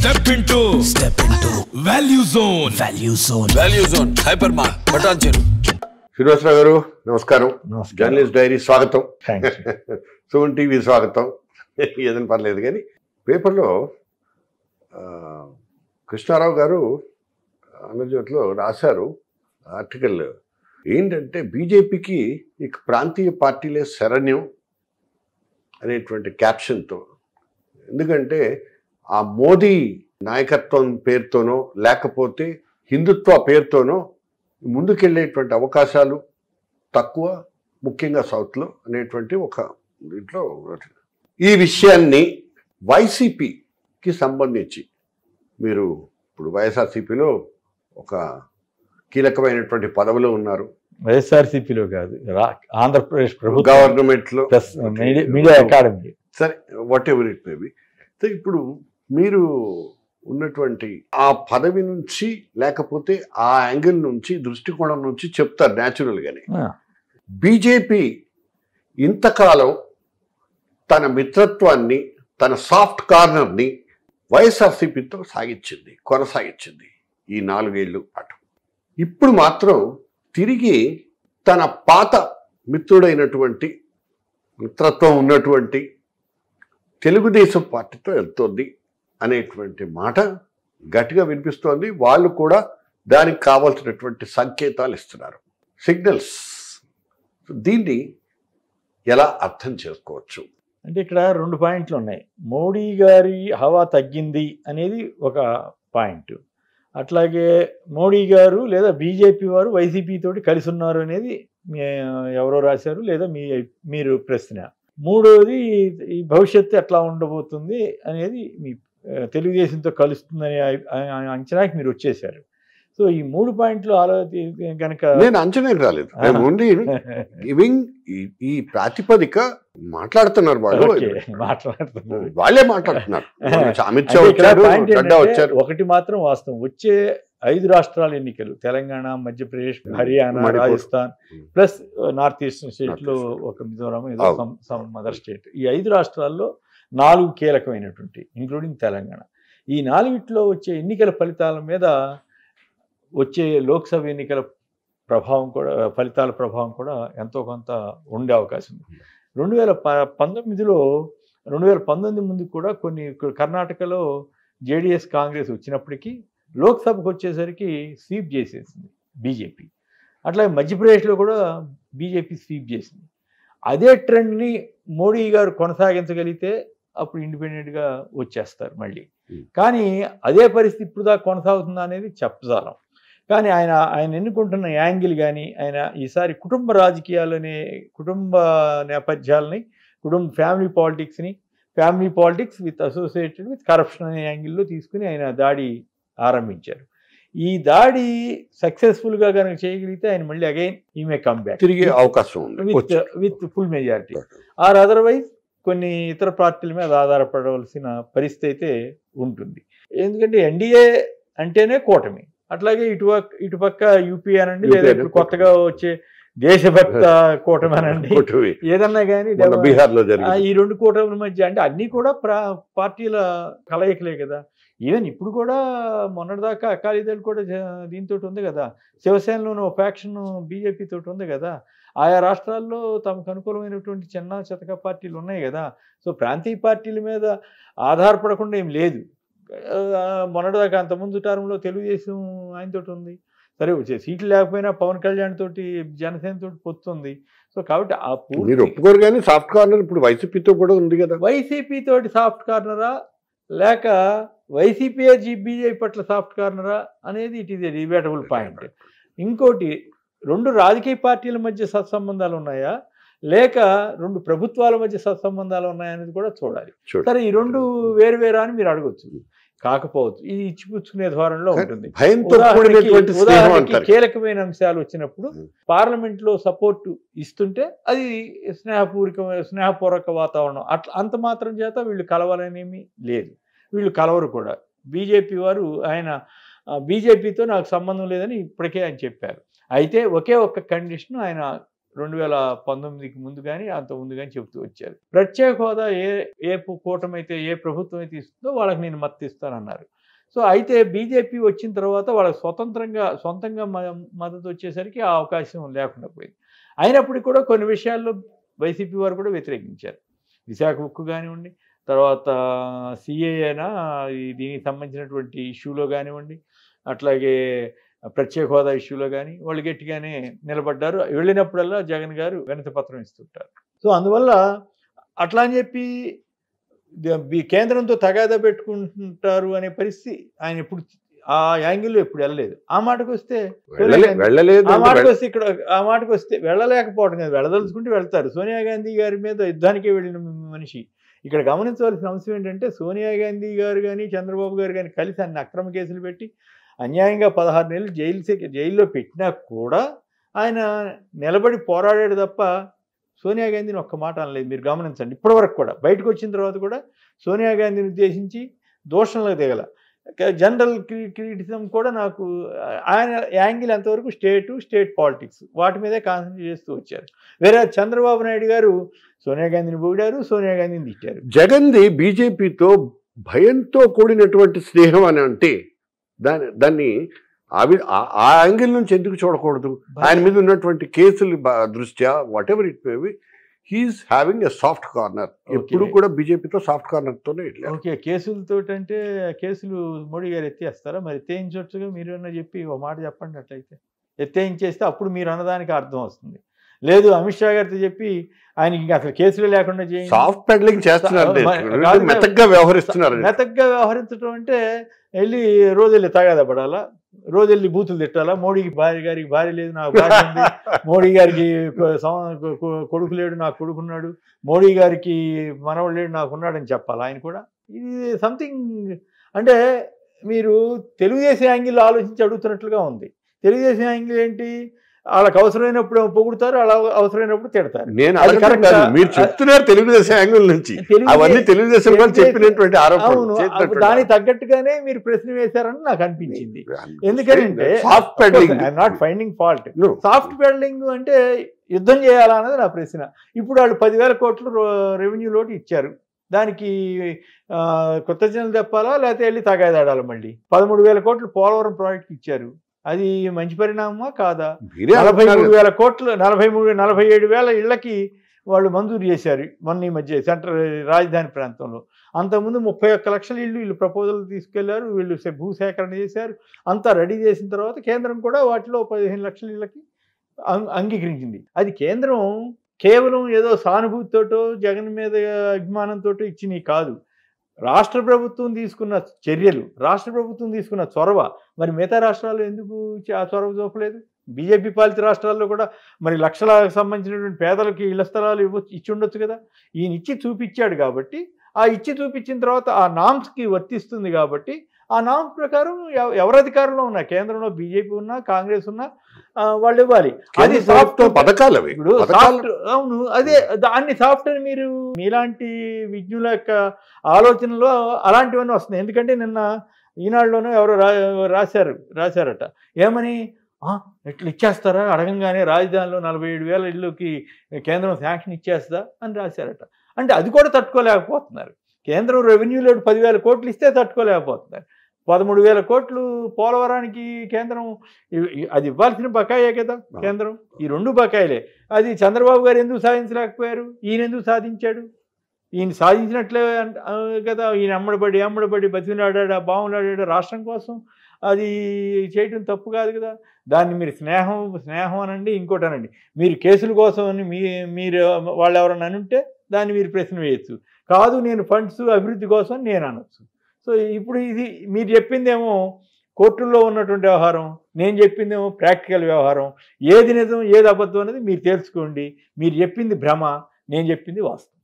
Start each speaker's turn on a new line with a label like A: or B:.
A: Step into Value Zone. Value Zone. Hypermart. Patancheru.
B: Srinivasarao గారు నమస్కారం. Journalist dairy స్వాగతం. Suman TV స్వాగతం. ఏదని పర్లేదు కానీ పేపర్లో కృష్ణారావు గారు ఆంధ్రజ్యోతిలో రాశారు ఆర్టికల్. ఏంటంటే బీజేపీకి ఇక ప్రాంతీయ పార్టీలే శరణ్యం అనేటువంటి క్యాప్షన్తో. ఎందుకంటే ఆ మోదీ నాయకత్వం పేరుతోనో లేకపోతే హిందుత్వ పేరుతోనో ముందుకెళ్ళేటువంటి అవకాశాలు తక్కువ, ముఖ్యంగా సౌత్లో అనేటువంటి ఒక దీంట్లో. ఈ విషయాన్ని వైసీపీకి సంబంధించి మీరు ఇప్పుడు వైఎస్ఆర్సీపీలో ఒక కీలకమైనటువంటి పదవిలో ఉన్నారు.
C: వైఎస్ఆర్సీపీలో కాదు, ఆంధ్రప్రదేశ్ ప్రభుత్వ
B: గవర్నమెంట్లో
C: మీడియా అకాడమీ.
B: సరే, what ever it may B. So ఇప్పుడు మీరు ఉన్నటువంటి ఆ పదవి నుంచి లేకపోతే ఆ యాంగిల్ నుంచి, దృష్టికోణం నుంచి చెప్తారు న్యాచురల్గానే. బీజేపీ ఇంతకాలం తన మిత్రత్వాన్ని, తన సాఫ్ట్ కార్నర్ని వైఎస్ఆర్సీపీతో కొనసాగించింది ఈ 4 ఏళ్ళు పాటు. ఇప్పుడు మాత్రం తిరిగి తన పాత మిత్రత్వం ఉన్నటువంటి తెలుగుదేశం పార్టీతో వెళ్తోంది అనేటువంటి మాట గట్టిగా వినిపిస్తోంది. వాళ్ళు కూడా దానికి కావాల్సినటువంటి సంకేతాలు ఇస్తున్నారు, సిగ్నల్స్. దీన్ని ఎలా అర్థం చేసుకోవచ్చు
C: అంటే ఇక్కడ 2 పాయింట్లు ఉన్నాయి. మోడీ గారి హవా తగ్గింది అనేది ఒక పాయింట్, అట్లాగే మోడీ గారు లేదా బీజేపీ వారు వైసీపీ తోటి కలిసి ఉన్నారు అనేది ఎవరో రాశారు, లేదా మీరు ప్రశ్న. మూడోది ఈ భవిష్యత్తు ఎట్లా ఉండబోతుంది అనేది మీ తెలుగుదేశంతో కలుస్తుందనే అంచనాకి మీరు వచ్చేసారు. సో ఈ 3 పాయింట్లు కనుక
B: నేను అంచనాకి రాలేదు. ఈ ప్రాతిపదిక మాట్లాడుతున్నారు వాళ్ళే మాట్లాడుతున్నారు. అమిత్ షా వచ్చారు.
C: ఒకటి మాత్రం వాస్తవం, వచ్చే 5 రాష్ట్రాల ఎన్నికలు, Telangana, Madhya Pradesh, Haryana, Rajasthan plus north eastern స్టేట్లో ఒక మిజోరాం, సమ్ అదర్ స్టేట్, ఈ 5 రాష్ట్రాల్లో 4 కీలకమైనటువంటి, ఇంక్లూడింగ్ తెలంగాణ. ఈ 4లో వచ్చే ఎన్నికల ఫలితాల మీద వచ్చే లోక్సభ ఎన్నికల ఫలితాల ప్రభావం కూడా ఎంతో కొంత ఉండే అవకాశం ఉంది. 2019 ముందు కూడా కొన్ని కర్ణాటకలో జేడీఎస్ కాంగ్రెస్ వచ్చినప్పటికీ లోక్సభకు వచ్చేసరికి స్వీప్ చేసేసింది బీజేపీ. అట్లాగే మధ్యప్రదేశ్లో కూడా బీజేపీ స్వీప్ చేసింది. అదే ట్రెండ్ని మోడీ గారు కొనసాగించగలిగితే అప్పుడు ఇండిపెండెంట్గా వచ్చేస్తారు మళ్ళీ. కానీ అదే పరిస్థితి ఇప్పుడు దాకా కొనసాగుతుందా అనేది చెప్పజాలం. కానీ ఆయన ఎన్నుకుంటున్న యాంగిల్ కానీ, ఆయన ఈసారి కుటుంబ రాజకీయాలనే, కుటుంబ నేపథ్యాలని, family politics with associated with corruption అనే యాంగిల్లో తీసుకుని ఆయన దాడి ఆరంభించారు. ఈ దాడి సక్సెస్ఫుల్గా కనుక చేయగలిగితే ఆయన మళ్ళీ అగైన్ ఈ మే కమ్ బ్యాక్,
B: తిరిగే అవకాశం ఉంది
C: with full majority. Or otherwise కొన్ని ఇతర పార్టీల మీద ఆధారపడవలసిన పరిస్థితి అయితే ఉంటుంది. ఎందుకంటే ఎన్డీఏ అంటేనే కూటమి, అట్లాగే ఇటుపక్క యూపీ అనండి, లేదా ఇప్పుడు కొత్తగా వచ్చే దేశభక్త కూటమి అనండి, ఏదన్నా కానీ ఈ 2 కూటమిల మధ్య అంటే అన్నీ కూడా పార్టీల కలయికలే కదా. ఈవెన్ ఇప్పుడు కూడా మొన్నటిదాకా అకాలీదళ్ కూడా దీంతో ఉంది కదా, శివసేనలోని ఒక ఫ్యాక్షన్ బీజేపీ తోటి ఉంది కదా. ఆయా రాష్ట్రాల్లో తమకు అనుకూలమైనటువంటి చిన్న చితక పార్టీలు ఉన్నాయి కదా. సో ప్రాంతీయ పార్టీల మీద ఆధారపడకుండా ఏం లేదు. మొన్నటిదాకా అంతకుముందు టర్మ్లో తెలుగుదేశం ఆయనతో ఉంది, సరే వచ్చే సీట్లు లేకపోయినా పవన్ కళ్యాణ్ తోటి జనసేన తోటి పొత్తుంది. సో కాబట్టి ఆ
B: మీరు ఒప్పుకోరు కానీ సాఫ్ట్ కార్నర్ ఇప్పుడు వైసీపీతో కూడా ఉంది కదా.
C: వైసీపీ తోటి సాఫ్ట్ కార్నరా లేక వైసీపీ బీజేపీ పట్ల సాఫ్ట్ కార్నరా అనేది it is a debatable point. ఇంకోటి, 2 రాజకీయ పార్టీల మధ్య సత్సంబంధాలు ఉన్నాయా లేక 2 ప్రభుత్వాల మధ్య సత్సంబంధాలు ఉన్నాయా అనేది కూడా చూడాలి. సరే, ఈ 2 వేరు అని మీరు అడగొచ్చు, కాకపోవచ్చు. ఇది ఇచ్చిపుచ్చుకునే ధోరణిలో ఉంటుంది. కీలకమైన అంశాలు వచ్చినప్పుడు పార్లమెంట్లో సపోర్టు ఇస్తుంటే అది స్నేహపూర్వక వాతావరణం, అంత మాత్రం చేత వీళ్ళు కలవాలనేమి లేదు. వీళ్ళు కలవరు కూడా. బీజేపీ వారు బీజేపీతో నాకు సంబంధం లేదని ఇప్పటికే ఆయన చెప్పారు. అయితే ఒకే ఒక్క కండిషన్, ఆయన 2019కి ముందు కానీ అంత ముందు కానీ చెబుతూ వచ్చారు. ప్రత్యేక హోదా ఏ కూటమి అయితే ఏ ప్రభుత్వం అయితే ఇస్తుందో వాళ్ళకి నేను మద్దతు ఇస్తానన్నారు. సో అయితే బీజేపీ వచ్చిన తర్వాత వాళ్ళకి సొంతంగా మద్దతు వచ్చేసరికి ఆ అవకాశం లేకుండా పోయింది. అయినప్పటికీ కూడా కొన్ని విషయాల్లో వైసీపీ వారు కూడా వ్యతిరేకించారు. విశాఖ ఉక్కు కానివ్వండి, తర్వాత సిఏఏనా దీనికి సంబంధించినటువంటి ఇష్యూలో కానివ్వండి, అట్లాగే ప్రత్యేక హోదా ఇష్యూలో కానీ వాళ్ళు గట్టిగానే నిలబడ్డారు. వెళ్ళినప్పుడల్లా జగన్ గారు వినతి పత్రం ఇస్తుంటారు. సో అందువల్ల అట్లా అని చెప్పి కేంద్రంతో తగాదా పెట్టుకుంటారు అనే పరిస్థితి ఆయన ఎప్పుడు ఆ యాంగిల్లో ఎప్పుడు వెళ్ళలేదు. ఆ మాటకు వస్తే వెళ్ళలేకపోవడం కదా, వెళ్ళదలుచుకుంటే వెళ్తారు. సోనియా గాంధీ గారి మీద యుద్ధానికే వెళ్ళిన మనిషి. ఇక్కడ గమనించవలసిన అంశం ఏంటంటే సోనియా గాంధీ గారు కానీ చంద్రబాబు గారు కానీ కలిసి అన్ని అక్రమ కేసులు పెట్టి అన్యాయంగా 16 నెలలు జైల్లో పెట్టినా కూడా ఆయన నిలబడి పోరాడాడు తప్ప సోనియా గాంధీని ఒక్క మాట అనలేదు. మీరు గమనించండి. ఇప్పటివరకు కూడా బయటకు వచ్చిన తర్వాత కూడా సోనియా గాంధీని ఉద్దేశించి దోషంలో దిగల. జనరల్ క్రిటిసిజం కూడా నాకు ఆయన యాంగిల్ ఎంతవరకు స్టేట్ పాలిటిక్స్ వాటి మీదే కాన్సన్ట్రేట్ చేస్తూ వచ్చారు. వేరే చంద్రబాబు నాయుడు గారు సోనియా గాంధీని పొగిడారు, సోనియా గాంధీని తిట్టారు.
B: జగన్ది బీజేపీతో భయంతో కూడినటువంటి స్నేహం అని అంటే దాన్ని ఆ యాంగిల్ నుంచి ఎందుకు చూడకూడదు? ఆయన మీద ఉన్నటువంటి కేసుల దృష్ట్యా whatever it may be, he's having a soft corner. ఎప్పుడు కూడా బీజేపీతో సాఫ్ట్ కార్నర్తోనే.
C: ఓకే, కేసులతో అంటే కేసులు మోడీ గారు ఎత్తేస్తారా? మరి ఎత్తేయించవచ్చుగా. మీరు అన్న చెప్పి ఒక మాట చెప్పండి. అట్లయితే ఎత్తేయించేస్తే అప్పుడు మీరు అన్నదానికి అర్థం వస్తుంది. లేదు అమిత్ షా గారితో చెప్పి ఆయనకి అసలు కేసులు లేకుండా చేయండి.
B: సాఫ్ట్ పెడలింగ్ చేస్తున్నారు, మెతగ్గా వ్యవహరిస్తున్నారు.
C: మెతగ్గా వ్యవహరించడం అంటే వెళ్ళి రోజు వెళ్ళి తగాదా పడాలా, రోజు వెళ్ళి బూతులు తిట్టాలా? మోడీకి భార్య లేదు, నాకు భార్య ఉంది. మోడీ గారికి కొడుకు లేడు, నాకు కొడుకున్నాడు. మోడీ గారికి మనవడు లేడు, నాకున్నాడని చెప్పాలి ఆయన కూడా. ఇది సంథింగ్ అంటే మీరు తెలుగుదేశం యాంగిల్ ఆలోచించి అడుగుతున్నట్లుగా ఉంది. తెలుగుదేశం యాంగిల్ ఏంటి? వాళ్ళకి అవసరమైనప్పుడు పొగుడుతారు, అలా అవసరమైనప్పుడు తిడతారు.
B: మీరు చెప్తున్నారు తెలుగుదేశం యాంగిల్ నుంచి, అవన్నీ తెలుగుదేశం చెప్పినటువంటి ఆరోపణలు.
C: అవును, దానికి తగ్గట్టుగానే మీరు ప్రశ్న వేశారని నాకు అనిపించింది. ఎందుకంటే I'm not finding fault. Soft peddling అంటే యుద్ధం చేయాలన్నది నా ప్రశ్న. ఇప్పుడు వాళ్ళు 10,000 కోట్లు రెవెన్యూ లోటు ఇచ్చారు. దానికి కృతజ్ఞతలు చెప్పాలా లేకపోతే వెళ్ళి తగాదాడాలి? మళ్ళీ 13,000 కోట్లు పోలవరం ప్రాజెక్ట్కి ఇచ్చారు. అది మంచి పరిణామమా కాదా? 43,000 కోట్లు 47,000 ఇళ్లకి వాళ్ళు మంజూరు చేశారు మొన్న ఈ మధ్య సెంట్రల్ రాజధాని ప్రాంతంలో. అంతకుముందు 31 లక్షల ఇళ్ళు వీళ్ళు ప్రపోజల్ తీసుకెళ్లారు, వీళ్ళు భూసేకరణ చేశారు. అంతా రెడీ చేసిన తర్వాత కేంద్రం కూడా వాటిలో 15 లక్షల ఇళ్ళకి అంగీకరించింది. అది కేంద్రం కేవలం ఏదో సానుభూతితోటో జగన్ మీద అభిమానంతో ఇచ్చినవి కాదు. రాష్ట్ర ప్రభుత్వం తీసుకున్న చర్యలు, రాష్ట్ర ప్రభుత్వం తీసుకున్న చొరవ మరి మిగతా రాష్ట్రాల్లో ఎందుకు ఆ చొరవ చూపలేదు? బీజేపీ పాలిత రాష్ట్రాల్లో కూడా మరి లక్షలకు సంబంధించినటువంటి పేదలకి ఇళ్ల స్థలాలు ఇచ్చి ఉండొచ్చు కదా. ఈయన ఇచ్చి చూపించాడు కాబట్టి, ఆ ఇచ్చి చూపించిన తర్వాత ఆ నామ్స్కి వర్తిస్తుంది కాబట్టి ఆ నామ్స్ ప్రకారం ఎవరు అధికారంలో ఉన్నా, కేంద్రంలో బీజేపీ ఉన్నా కాంగ్రెస్ ఉన్నా వాళ్ళు ఇవ్వాలి. అది సాఫ్ట్ పథకాలు. ఇప్పుడు సాఫ్ట్, అవును, అదే దాన్ని సాఫ్ట్ అని మీరు మీలాంటి విజ్ఞుల యొక్క ఆలోచనలో అలాంటివన్నీ వస్తున్నాయి. ఎందుకంటే నిన్న ఈనాడులోనూ ఎవరో రాశారట, ఏమని ఇట్లా ఇచ్చేస్తారా అడగంగానే రాజధానిలో 47,000 ఇళ్ళకి కేంద్రం శాంక్షన్ ఇచ్చేస్తా అని రాశారట. అంటే అది కూడా తట్టుకోలేకపోతున్నారు. కేంద్రం రెవెన్యూ లోటు 10,000 కోట్లు ఇస్తే తట్టుకోలేకపోతున్నారు. 13,000 కోట్లు పోలవరానికి కేంద్రం అది ఇవ్వాల్సిన బకాయే కదా కేంద్రం. ఈ 2 బకాయిలే. అది చంద్రబాబు గారు ఎందుకు సాధించలేకపోయారు? ఈయన ఎందుకు సాధించాడు? ఈయన సాధించినట్లే కదా. ఈయన అమ్మడబడి బతిలాడాడు, బాగులాడాడు రాష్ట్రం కోసం. అది చేయటం తప్పు కాదు కదా. దాన్ని మీరు స్నేహం అనండి, ఇంకోటి అనండి. మీరు కేసుల కోసం అని మీరు వాళ్ళు ఎవరన్నా అనుంటే దాన్ని మీరు ప్రశ్న వేయచ్చు. కాదు నేను ఫండ్స్ అభివృద్ధి కోసం నేను అనొచ్చు. సో ఇప్పుడు ఇది మీరు చెప్పిందేమో కోర్టుల్లో ఉన్నటువంటి వ్యవహారం, నేను చెప్పిందేమో ప్రాక్టికల్ వ్యవహారం. ఏది నిజం ఏది అబద్ధం అనేది మీరు తెలుసుకోండి. మీరు చెప్పింది భ్రమ, నేను చెప్పింది వాస్తవం.